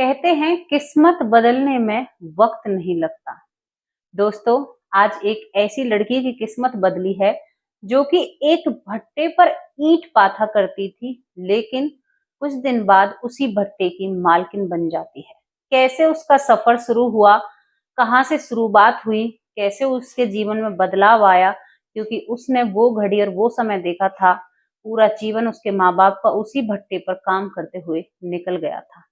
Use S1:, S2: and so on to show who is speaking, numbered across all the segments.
S1: कहते हैं किस्मत बदलने में वक्त नहीं लगता। दोस्तों, आज एक ऐसी लड़की की किस्मत बदली है जो कि एक भट्टे पर ईंट पाथा करती थी, लेकिन कुछ दिन बाद उसी भट्टे की मालकिन बन जाती है। कैसे उसका सफर शुरू हुआ, कहाँ से शुरुआत हुई, कैसे उसके जीवन में बदलाव आया, क्योंकि उसने वो घड़ी और वो समय देखा था। पूरा जीवन उसके माँ बाप का उसी भट्टे पर काम करते हुए निकल गया था।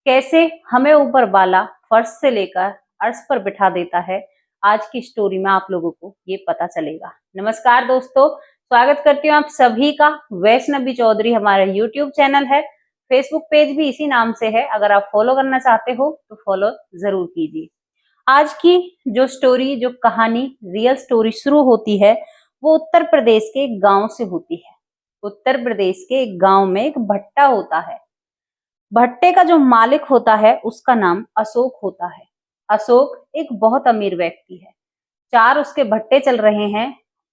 S1: कैसे हमें ऊपर वाला फर्श से लेकर अर्श पर बिठा देता है, आज की स्टोरी में आप लोगों को ये पता चलेगा। नमस्कार दोस्तों, स्वागत करती हूँ आप सभी का। वैष्णवी चौधरी हमारा यूट्यूब चैनल है, फेसबुक पेज भी इसी नाम से है। अगर आप फॉलो करना चाहते हो तो फॉलो जरूर कीजिए। आज की जो स्टोरी, जो कहानी, रियल स्टोरी शुरू होती है वो उत्तर प्रदेश के एक गांव से होती है। उत्तर प्रदेश के एक गांव में एक भट्टा होता है। भट्टे का जो मालिक होता है उसका नाम अशोक होता है। अशोक एक बहुत अमीर व्यक्ति है। चार उसके भट्टे चल रहे हैं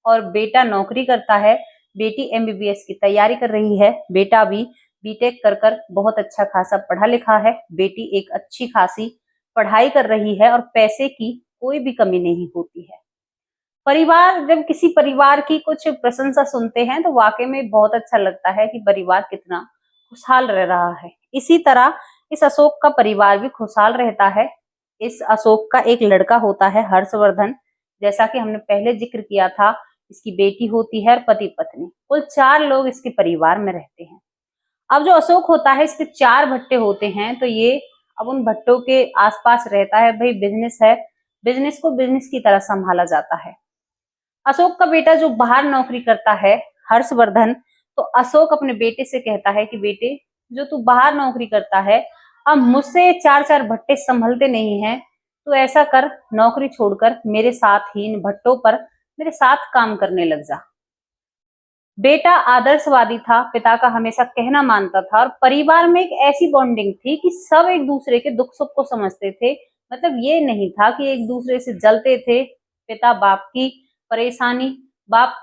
S1: और बेटा नौकरी करता है, बेटी एमबीबीएस की तैयारी कर रही है, बेटा भी बीटेक कर कर बहुत अच्छा खासा पढ़ा लिखा है, बेटी एक अच्छी खासी पढ़ाई कर रही है और पैसे की कोई भी कमी नहीं होती है। परिवार, जब किसी परिवार की कुछ प्रशंसा सुनते हैं तो वाकई में बहुत अच्छा लगता है कि परिवार कितना खुशहाल रह रहा है। इसी तरह इस अशोक का परिवार भी खुशहाल रहता है। इस अशोक का एक लड़का होता है हर्षवर्धन, जैसा कि हमने पहले जिक्र किया था। इसकी बेटी होती है और पति पत्नी, कुल 4 लोग इसके परिवार में रहते हैं। अब जो अशोक होता है, इसके 4 भट्टे होते हैं, तो ये अब उन भट्टों के आसपास रहता है। भाई बिजनेस है, बिजनेस को बिजनेस की तरह संभाला जाता है। अशोक का बेटा जो बाहर नौकरी करता है, हर्षवर्धन, तो अशोक अपने बेटे से कहता है कि बेटे, जो तू बाहर नौकरी करता है, अब मुझसे 4-4 भट्टे संभलते नहीं हैं, तो ऐसा कर, नौकरी छोड़कर मेरे साथ ही इन भट्टों पर मेरे साथ काम करने लग जा। बेटा आदर्शवादी था, पिता का हमेशा कहना मानता था और परिवार में एक ऐसी बॉन्डिंग थी कि सब एक दूसरे के दुख सुख को समझते थे। मतलब ये नहीं था कि एक दूसरे से जलते थे। पिता बाप की परेशानी, बाप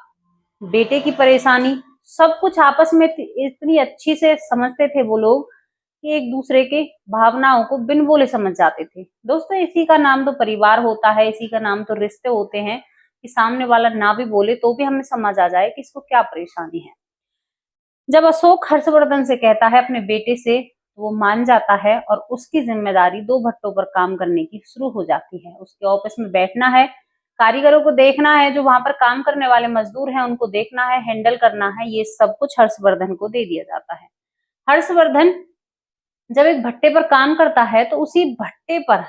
S1: बेटे की परेशानी, सब कुछ आपस में इतनी अच्छी से समझते थे वो लोग कि एक दूसरे के भावनाओं को बिन बोले समझ जाते थे। दोस्तों, इसी का नाम तो परिवार होता है, इसी का नाम तो रिश्ते होते हैं कि सामने वाला ना भी बोले तो भी हमें समझ आ जाए कि इसको क्या परेशानी है। जब अशोक हर्षवर्धन से कहता है अपने बेटे से, वो मान जाता है और उसकी जिम्मेदारी 2 भट्टों पर काम करने की शुरू हो जाती है। उसके ऑफिस में बैठना है, कारीगरों को देखना है, जो वहां पर काम करने वाले मजदूर हैं उनको देखना है, हैंडल करना है, ये सब कुछ हर्षवर्धन को दे दिया जाता है। हर्षवर्धन जब एक भट्टे पर काम करता है तो उसी भट्टे पर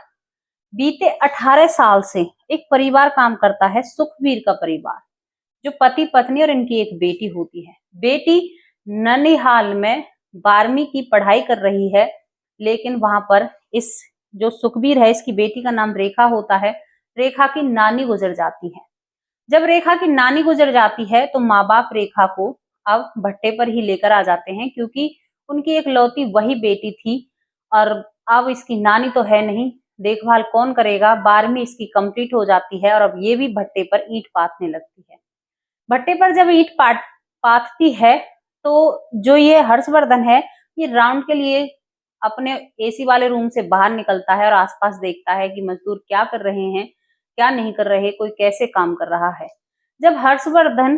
S1: बीते 18 साल से एक परिवार काम करता है, सुखवीर का परिवार, जो पति पत्नी और इनकी एक बेटी होती है। बेटी ननिहाल में 12वीं की पढ़ाई कर रही है, लेकिन वहां पर इस जो सुखबीर है, इसकी बेटी का नाम रेखा होता है, रेखा की नानी गुजर जाती है। जब रेखा की नानी गुजर जाती है तो माँ बाप रेखा को अब भट्टे पर ही लेकर आ जाते हैं, क्योंकि उनकी एक लौती वही बेटी थी और अब इसकी नानी तो है नहीं, देखभाल कौन करेगा। 12वीं इसकी कंप्लीट हो जाती है और अब ये भी भट्टे पर ईंट पाथने लगती है। भट्टे पर जब ईंट पाथती है तो जो ये हर्षवर्धन है, ये राउंड के लिए अपने एसी वाले रूम से बाहर निकलता है और आसपास देखता है कि मजदूर क्या कर रहे हैं, क्या नहीं कर रहे, कोई कैसे काम कर रहा है। जब हर्षवर्धन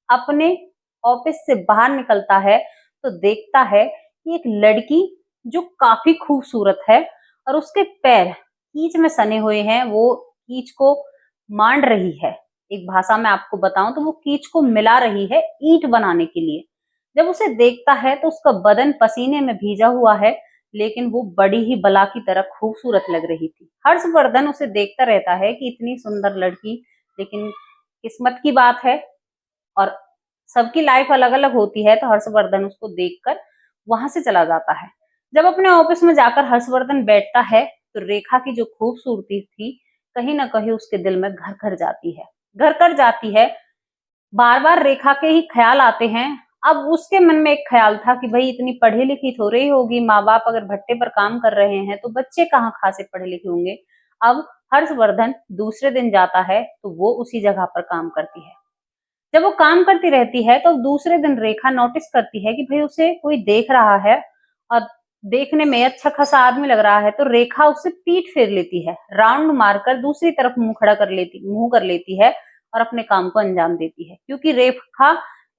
S1: अपने ऑफिस से बाहर निकलता है तो देखता है कि एक लड़की जो काफी खूबसूरत है और उसके पैर कीच में सने हुए हैं, वो कीच को मांड रही है। एक भाषा में आपको बताऊं तो वो कीच को मिला रही है ईंट बनाने के लिए। जब उसे देखता है तो उसका बदन पसीने में भीजा हुआ है, लेकिन वो बड़ी ही बला की तरह खूबसूरत लग रही थी। हर्षवर्धन उसे देखता रहता है कि इतनी सुंदर लड़की, लेकिन किस्मत की बात है और सबकी लाइफ अलग अलग होती है, तो हर्षवर्धन उसको देखकर वहां से चला जाता है। जब अपने ऑफिस में जाकर हर्षवर्धन बैठता है तो रेखा की जो खूबसूरती थी कहीं ना कहीं उसके दिल में घर कर जाती है, घर कर जाती है। बार बार रेखा के ही ख्याल आते हैं। अब उसके मन में एक ख्याल था कि भाई इतनी पढ़ी लिखी तो रही होगी, माँ बाप अगर भट्टे पर काम कर रहे हैं तो बच्चे कहाँ खासे पढ़े लिखे होंगे। अब हर्षवर्धन दूसरे दिन जाता है तो वो उसी जगह पर काम करती है। जब वो काम करती रहती है तो दूसरे दिन रेखा नोटिस करती है कि भाई उसे कोई देख रहा है और देखने में अच्छा खासा आदमी लग रहा है तो रेखा उससे पीठ फेर लेती है, राउंड मारकर दूसरी तरफ मुंह कर लेती है और अपने काम को अंजाम देती है, क्योंकि रेखा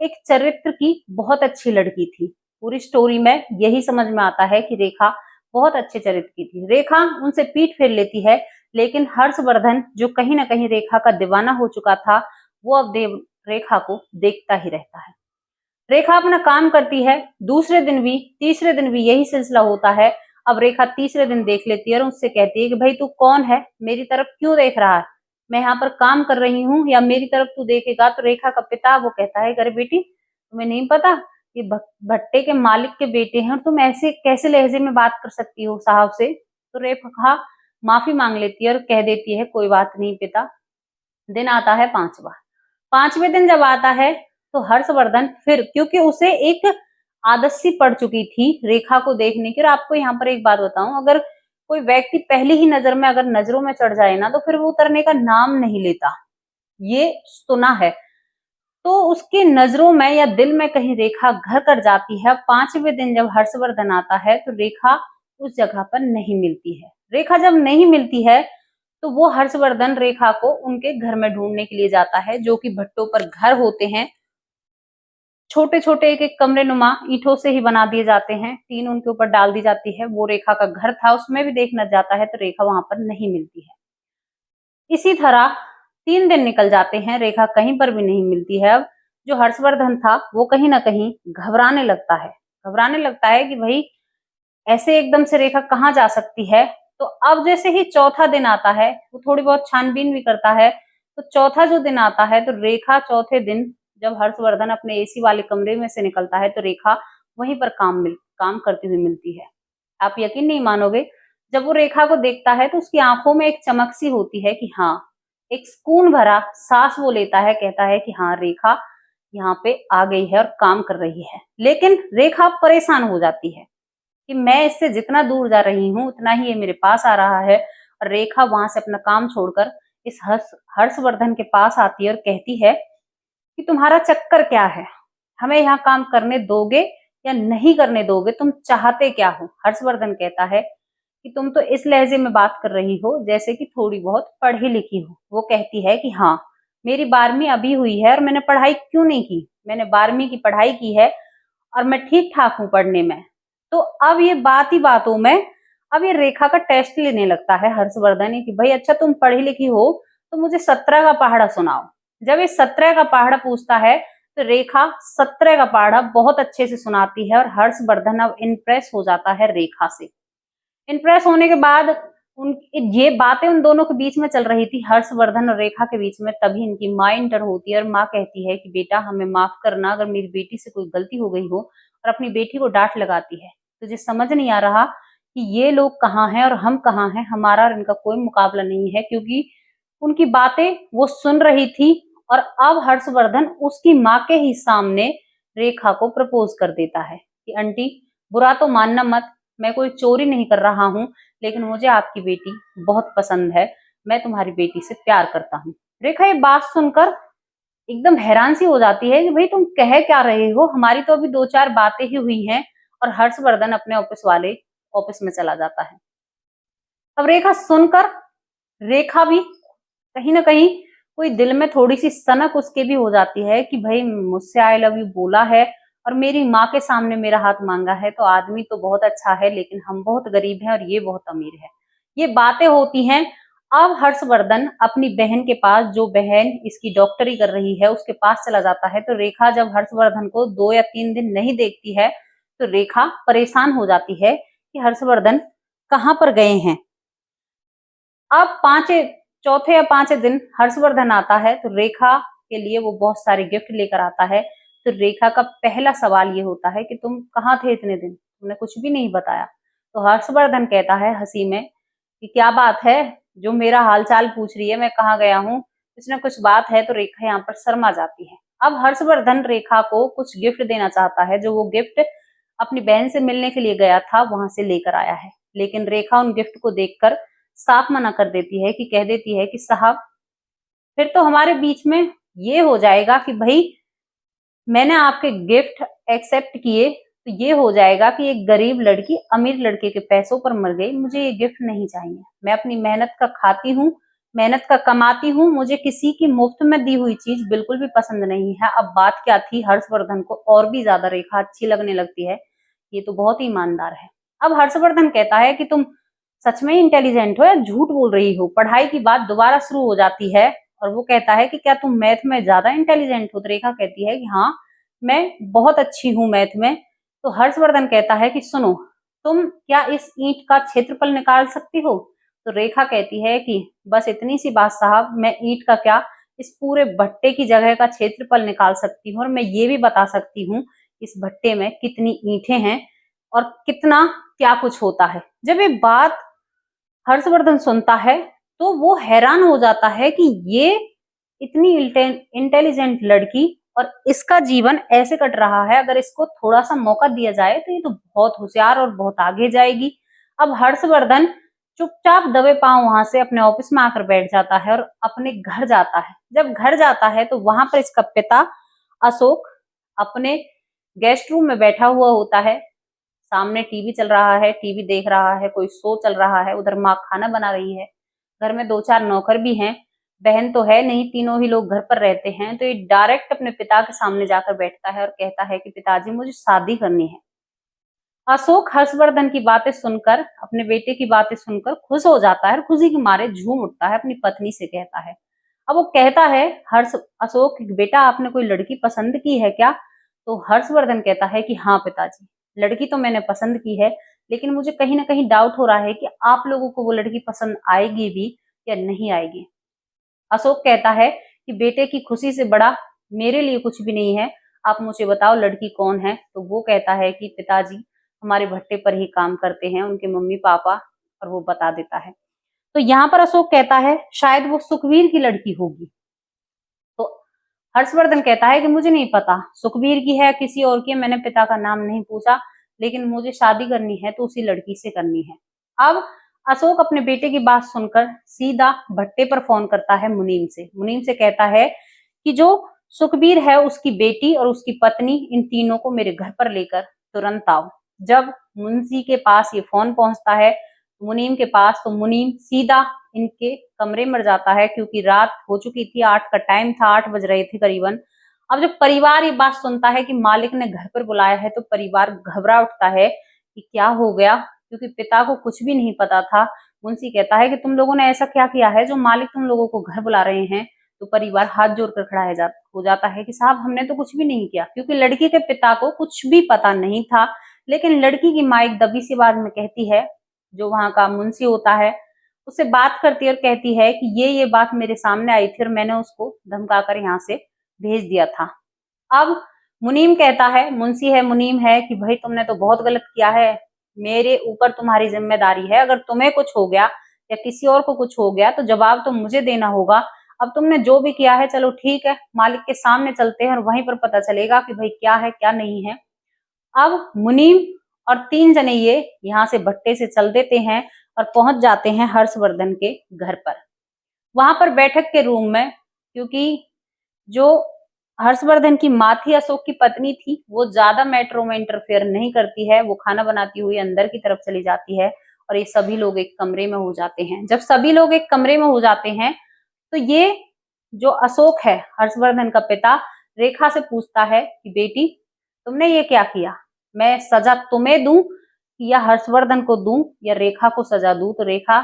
S1: एक चरित्र की बहुत अच्छी लड़की थी। पूरी स्टोरी में यही समझ में आता है कि रेखा बहुत अच्छे चरित्र की थी। रेखा उनसे पीठ फेर लेती है, लेकिन हर्षवर्धन जो कहीं ना कहीं रेखा का दीवाना हो चुका था, वो अब रेखा को देखता ही रहता है। रेखा अपना काम करती है, दूसरे दिन भी तीसरे दिन भी यही सिलसिला होता है। अब रेखा तीसरे दिन देख लेती है और उससे कहती है कि भाई तू कौन है, मेरी तरफ क्यों देख रहा है, मैं यहाँ पर काम कर रही हूँ या मेरी तरफ तू देखेगा। तो रेखा का पिता वो कहता है, अरे बेटी तुम्हें नहीं पता कि भट्टे के मालिक के बेटे हैं और तुम ऐसे कैसे लहजे में बात कर सकती हो साहब से। तो रेखा माफी मांग लेती है और कह देती है कोई बात नहीं पिता। दिन आता है पांचवें दिन जब आता है तो हर्षवर्धन फिर, क्योंकि उसे एक आदत सी पड़ चुकी थी रेखा को देखने की। और आपको यहाँ पर एक बात बताऊं, अगर कोई व्यक्ति पहली ही नजर में अगर नजरों में चढ़ जाए ना, तो फिर वो उतरने का नाम नहीं लेता, ये सुना है। तो उसकी नजरों में या दिल में कहीं रेखा घर कर जाती है। पांचवें दिन जब हर्षवर्धन आता है तो रेखा उस जगह पर नहीं मिलती है। रेखा जब नहीं मिलती है तो वो हर्षवर्धन रेखा को उनके घर में ढूंढने के लिए जाता है, जो कि भट्टों पर घर होते हैं, छोटे छोटे एक एक कमरे नुमा ईंटों से ही बना दिए जाते हैं, टीन उनके ऊपर डाल दी जाती है। वो रेखा का घर था, उसमें भी देखना जाता है तो रेखा वहां पर नहीं मिलती है। इसी तरह 3 दिन निकल जाते हैं, रेखा कहीं पर भी नहीं मिलती है। अब जो हर्षवर्धन था वो कहीं ना कहीं घबराने लगता है कि भाई ऐसे एकदम से रेखा कहाँ जा सकती है। तो अब जैसे ही चौथा दिन आता है, वो थोड़ी बहुत छानबीन भी करता है। तो चौथा जो दिन आता है तो रेखा चौथे दिन जब हर्षवर्धन अपने एसी वाले कमरे में से निकलता है तो रेखा वहीं पर काम करती हुई मिलती है। आप यकीन नहीं मानोगे, जब वो रेखा को देखता है तो उसकी आंखों में एक चमक सी होती है कि हाँ, एक सुकून भरा सांस वो लेता है, कहता है कि हाँ रेखा यहाँ पे आ गई है और काम कर रही है। लेकिन रेखा परेशान हो जाती है कि मैं इससे जितना दूर जा रही हूँ उतना ही ये मेरे पास आ रहा है। और रेखा वहां से अपना काम छोड़कर इस हर्षवर्धन के पास आती है और कहती है कि तुम्हारा चक्कर क्या है, हमें यहाँ काम करने दोगे या नहीं करने दोगे, तुम चाहते क्या हो। हर्षवर्धन कहता है कि तुम तो इस लहजे में बात कर रही हो जैसे कि थोड़ी बहुत पढ़ी लिखी हो। वो कहती है कि हाँ, मेरी 12वीं अभी हुई है और मैंने पढ़ाई क्यों नहीं की, मैंने 12वीं की पढ़ाई की है और मैं ठीक ठाक हूँ पढ़ने में। तो अब ये बात ही बातों में अब ये रेखा का टेस्ट लेने लगता है हर्षवर्धन कि भाई अच्छा तुम पढ़ी लिखी हो तो मुझे 17 का पहाड़ा सुनाओ। जब ये 17 का पहाड़ा पूछता है तो रेखा 17 का पहाड़ा बहुत अच्छे से सुनाती है और हर्षवर्धन अब इम्प्रेस हो जाता है रेखा से। इम्प्रेस होने के बाद उन ये बातें उन दोनों के बीच में चल रही थी, हर्षवर्धन और रेखा के बीच में। तभी इनकी माँ इंटर होती है और माँ कहती है कि बेटा हमें माफ करना, अगर मेरी बेटी से कोई गलती हो गई हो। और अपनी बेटी को डांट लगाती है, तुझे समझ नहीं आ रहा कि ये लोग कहाँ हैं और हम कहाँ हैं, हमारा और इनका कोई मुकाबला नहीं है। क्योंकि उनकी बातें वो सुन रही थी और अब हर्षवर्धन उसकी माँ के ही सामने रेखा को प्रपोज कर देता है कि आंटी बुरा तो मानना मत, मैं कोई चोरी नहीं कर रहा हूँ, लेकिन मुझे आपकी बेटी बहुत पसंद है, मैं तुम्हारी बेटी से प्यार करता हूँ। रेखा ये बात सुनकर एकदम हैरान सी हो जाती है कि भाई तुम कह क्या रहे हो, हमारी तो अभी 2-4 बातें ही हुई हैं। और हर्षवर्धन अपने ऑफिस में चला जाता है। अब रेखा सुनकर रेखा भी कहीं ना कहीं कोई दिल में थोड़ी सी सनक उसके भी हो जाती है कि भाई मुझसे आई लव यू बोला है और मेरी माँ के सामने मेरा हाथ मांगा है, तो आदमी तो बहुत अच्छा है लेकिन हम बहुत गरीब हैं और ये बहुत अमीर है। ये बातें होती हैं। अब हर्षवर्धन अपनी बहन के पास, जो बहन इसकी डॉक्टरी कर रही है, उसके पास चला जाता है। तो रेखा जब हर्षवर्धन को 2 या 3 दिन नहीं देखती है तो रेखा परेशान हो जाती है कि हर्षवर्धन कहाँ पर गए हैं। अब चौथे या पांचवें दिन हर्षवर्धन आता है तो रेखा के लिए वो बहुत सारे गिफ्ट लेकर आता है। तो रेखा का पहला सवाल ये होता है कि तुम कहाँ थे इतने दिन, तुमने कुछ भी नहीं बताया। तो हर्षवर्धन कहता है हंसी में कि क्या बात है जो मेरा हालचाल पूछ रही है, मैं कहाँ गया हूँ, कुछ ना कुछ बात है। तो रेखा यहाँ पर शर्मा जाती है। अब हर्षवर्धन रेखा को कुछ गिफ्ट देना चाहता है, जो वो गिफ्ट अपनी बहन से मिलने के लिए गया था वहां से लेकर आया है। लेकिन रेखा उन गिफ्ट को देखकर साफ मना कर देती है, कि कह देती है कि साहब फिर तो हमारे बीच में ये हो जाएगा कि भाई मैंने आपके गिफ्ट एक्सेप्ट किए तो ये हो जाएगा कि एक गरीब लड़की अमीर लड़के के पैसों पर मर गई, मुझे ये गिफ्ट नहीं चाहिए। मैं अपनी मेहनत का खाती हूँ, मेहनत का कमाती हूँ, मुझे किसी की मुफ्त में दी हुई चीज बिल्कुल भी पसंद नहीं है। अब बात क्या थी, हर्षवर्धन को और भी ज्यादा रेखा अच्छी लगने लगती है, ये तो बहुत ही ईमानदार है। अब हर्षवर्धन कहता है कि तुम सच में इंटेलिजेंट हो या झूठ बोल रही हो। पढ़ाई की बात दोबारा शुरू हो जाती है और वो कहता है कि क्या तुम मैथ में ज्यादा इंटेलिजेंट हो। तो रेखा कहती है कि हाँ, मैं बहुत अच्छी हूँ मैथ में। तो हर्षवर्धन कहता है कि सुनो, तुम क्या इस ईंट का क्षेत्रफल निकाल सकती हो। तो रेखा कहती है कि बस इतनी सी बात साहब, मैं ईंट का क्या, इस पूरे भट्टे की जगह का क्षेत्रफल निकाल सकती हूँ और मैं ये भी बता सकती हूँ इस भट्टे में कितनी ईंटें हैं और कितना क्या कुछ होता है। जब ये बात हर्षवर्धन सुनता है तो वो हैरान हो जाता है कि ये इतनी इंटेलिजेंट लड़की और इसका जीवन ऐसे कट रहा है, अगर इसको थोड़ा सा मौका दिया जाए तो ये तो बहुत होशियार और बहुत आगे जाएगी। अब हर्षवर्धन चुपचाप दबे पांव वहां से अपने ऑफिस में आकर बैठ जाता है और अपने घर जाता है। जब घर जाता है तो वहां पर इसका पिता अशोक अपने गेस्ट रूम में बैठा हुआ होता है। सामने टीवी चल रहा है, टीवी देख रहा है, कोई शो चल रहा है, उधर माँ खाना बना रही है। घर में 2-4 नौकर भी हैं, बहन तो है नहीं, तीनों ही लोग घर पर रहते हैं। तो ये डायरेक्ट अपने पिता के सामने जाकर बैठता है और कहता है कि पिताजी, मुझे शादी करनी है। अशोक हर्षवर्धन की बातें सुनकर, अपने बेटे की बातें सुनकर खुश हो जाता है और खुशी के मारे झूम उठता है, अपनी पत्नी से कहता है। अब वो कहता है हर्ष अशोक, बेटा आपने कोई लड़की पसंद की है क्या। तो हर्षवर्धन कहता है कि हाँ पिताजी, लड़की तो मैंने पसंद की है, लेकिन मुझे कहीं ना कहीं डाउट हो रहा है कि आप लोगों को वो लड़की पसंद आएगी भी या नहीं आएगी। अशोक कहता है कि बेटे की खुशी से बड़ा मेरे लिए कुछ भी नहीं है, आप मुझे बताओ लड़की कौन है। तो वो कहता है कि पिताजी हमारे भट्टे पर ही काम करते हैं उनके मम्मी पापा, और वो बता देता है। तो यहाँ पर अशोक कहता है शायद वो सुखवीर की लड़की होगी। तो हर्षवर्धन कहता है कि मुझे नहीं पता सुखवीर की है किसी और की है, मैंने पिता का नाम नहीं पूछा, लेकिन मुझे शादी करनी है तो उसी लड़की से करनी है। अब अशोक अपने बेटे की बात सुनकर सीधा भट्टे पर फोन करता है मुनीम से कहता है कि जो सुखबीर है उसकी बेटी और उसकी पत्नी, इन तीनों को मेरे घर पर लेकर तुरंत आओ। जब मुंशी के पास ये फोन पहुंचता है मुनीम के पास, तो मुनीम सीधा इनके कमरे में जाता है, क्योंकि रात हो चुकी थी, 8 का टाइम था, 8 बज रहे थे करीबन। अब जब परिवार ये बात सुनता है कि मालिक ने घर पर बुलाया है तो परिवार घबरा उठता है कि क्या हो गया, क्योंकि पिता को कुछ भी नहीं पता था। मुंशी कहता है कि तुम लोगों ने ऐसा क्या किया है जो मालिक तुम लोगों को घर बुला रहे हैं। तो परिवार हाथ जोड़कर खड़ा हो जाता है कि साहब हमने तो कुछ भी नहीं किया, क्योंकि लड़की के पिता को कुछ भी पता नहीं था। लेकिन लड़की की माँ एक दबी सी आवाज में कहती है, जो वहां का मुंशी होता है उससे बात करती है और कहती है कि ये बात मेरे सामने आई थी और मैंने उसको धमकाकर यहाँ से भेज दिया था। अब मुनीम कहता है, मुंशी है मुनीम है, कि भाई तुमने तो बहुत गलत किया है, मेरे ऊपर तुम्हारी जिम्मेदारी है, अगर तुम्हें कुछ हो गया या किसी और को कुछ हो गया तो जवाब तो मुझे देना होगा। अब तुमने जो भी किया है चलो ठीक है, मालिक के सामने चलते हैं और वहीं पर पता चलेगा कि भाई क्या है क्या नहीं है। अब मुनीम और 3 जने ये यहाँ से भट्टे से चल देते हैं और पहुंच जाते हैं हर्षवर्धन के घर पर। वहां पर बैठक के रूम में, क्योंकि जो हर्षवर्धन की माँ थी, अशोक की पत्नी थी, वो ज्यादा मैटरों में इंटरफेयर नहीं करती है, वो खाना बनाती हुई अंदर की तरफ चली जाती है और ये सभी लोग एक कमरे में हो जाते हैं। जब सभी लोग एक कमरे में हो जाते हैं तो ये जो अशोक है, हर्षवर्धन का पिता, रेखा से पूछता है कि बेटी तुमने ये क्या किया, मैं सजा तुम्हें दूं या हर्षवर्धन को दूं या रेखा को सजा दूं। तो रेखा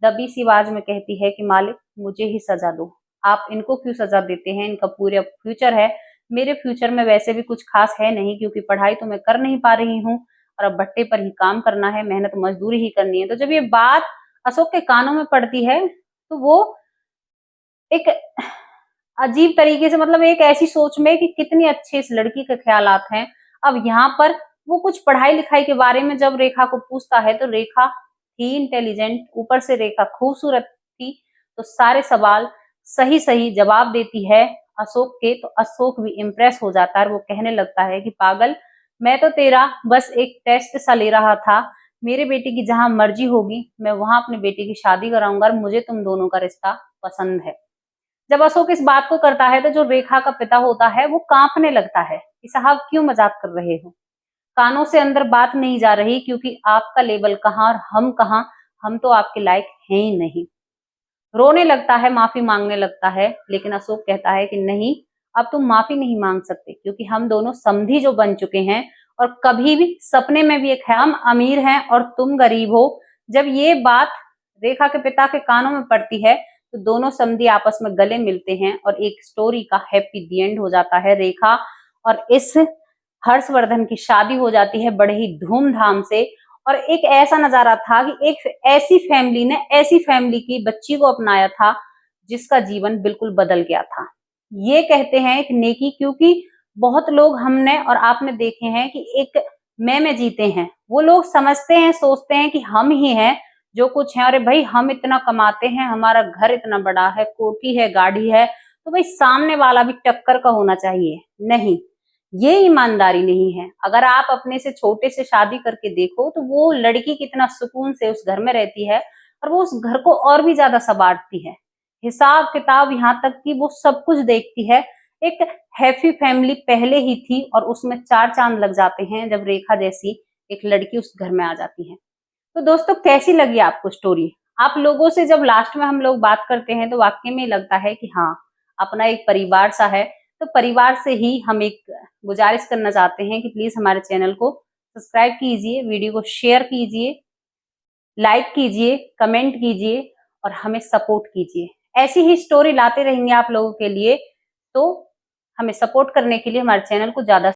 S1: दबी सी आवाज में कहती है कि मालिक मुझे ही सजा दो, आप इनको क्यों सजा देते हैं, इनका पूरा फ्यूचर है, मेरे फ्यूचर में वैसे भी कुछ खास है नहीं, क्योंकि पढ़ाई तो मैं कर नहीं पा रही हूँ और अब भट्टे पर ही काम करना है, मेहनत मजदूरी ही करनी है। तो जब ये बात अशोक के कानों में पड़ती है तो वो एक अजीब तरीके से, मतलब एक ऐसी सोच में कि कितनी अच्छी इस लड़की के ख्यालात हैं। अब यहाँ पर वो कुछ पढ़ाई लिखाई के बारे में जब रेखा को पूछता है तो रेखा थी इंटेलिजेंट, ऊपर से रेखा खूबसूरत थी, तो सारे सवाल सही सही जवाब देती है अशोक के। तो अशोक भी इम्प्रेस हो जाता है, वो कहने लगता है कि पागल, मैं तो तेरा बस एक टेस्ट सा ले रहा था, मेरे बेटे की जहां मर्जी होगी मैं वहां अपने बेटे की शादी कराऊंगा और मुझे तुम दोनों का रिश्ता पसंद है। जब अशोक इस बात को करता है तो जो रेखा का पिता होता है वो कांपने लगता है कि साहब क्यों मजाक कर रहे हो। कानों से अंदर बात नहीं जा रही, क्योंकि आपका लेवल कहाँ और हम कहाँ, हम तो आपके लायक हैं ही नहीं। रोने लगता है, माफी मांगने लगता है, लेकिन अशोक कहता है कि नहीं, अब तुम माफी नहीं मांग सकते, क्योंकि हम दोनों समधी जो बन चुके हैं, और कभी भी सपने में भी एक है, हम अमीर हैं और तुम गरीब हो। जब ये बात रेखा के पिता के कानों में पड़ती है तो दोनों समधी आपस में गले मिलते हैं और एक स्टोरी का हैप्पी दी एंड हो जाता है। रेखा और इस हर्षवर्धन की शादी हो जाती है बड़े ही धूमधाम से। और एक ऐसा नजारा था कि एक ऐसी फैमिली ने ऐसी फैमिली की बच्ची को अपनाया था जिसका जीवन बिल्कुल बदल गया था। ये कहते हैं एक नेकी, क्योंकि बहुत लोग हमने और आपने देखे हैं कि एक मैं में जीते हैं। वो लोग समझते हैं, सोचते हैं कि हम ही हैं जो कुछ है। अरे भाई, हम इतना कमाते हैं, हमारा घर इतना बड़ा है, कोठी है, गाड़ी है, तो भाई सामने वाला भी टक्कर का होना चाहिए। नहीं, ये ईमानदारी नहीं है। अगर आप अपने से छोटे से शादी करके देखो तो वो लड़की कितना सुकून से उस घर में रहती है और वो उस घर को और भी ज्यादा संवारती है। हिसाब किताब यहाँ तक कि वो सब कुछ देखती है। एक हैप्पी फैमिली पहले ही थी और उसमें 4 चांद लग जाते हैं जब रेखा जैसी एक लड़की उस घर में आ जाती है। तो दोस्तों, कैसी लगी आपको स्टोरी? आप लोगों से जब लास्ट में हम लोग बात करते हैं तो वाकई में लगता है कि हाँ, अपना एक परिवार सा है। तो परिवार से ही हम एक गुजारिश करना चाहते हैं कि प्लीज हमारे चैनल को सब्सक्राइब कीजिए, वीडियो को शेयर कीजिए, लाइक कीजिए, कमेंट कीजिए और हमें सपोर्ट कीजिए। ऐसी ही स्टोरी लाते रहेंगे आप लोगों के लिए। तो हमें सपोर्ट करने के लिए हमारे चैनल को ज्यादा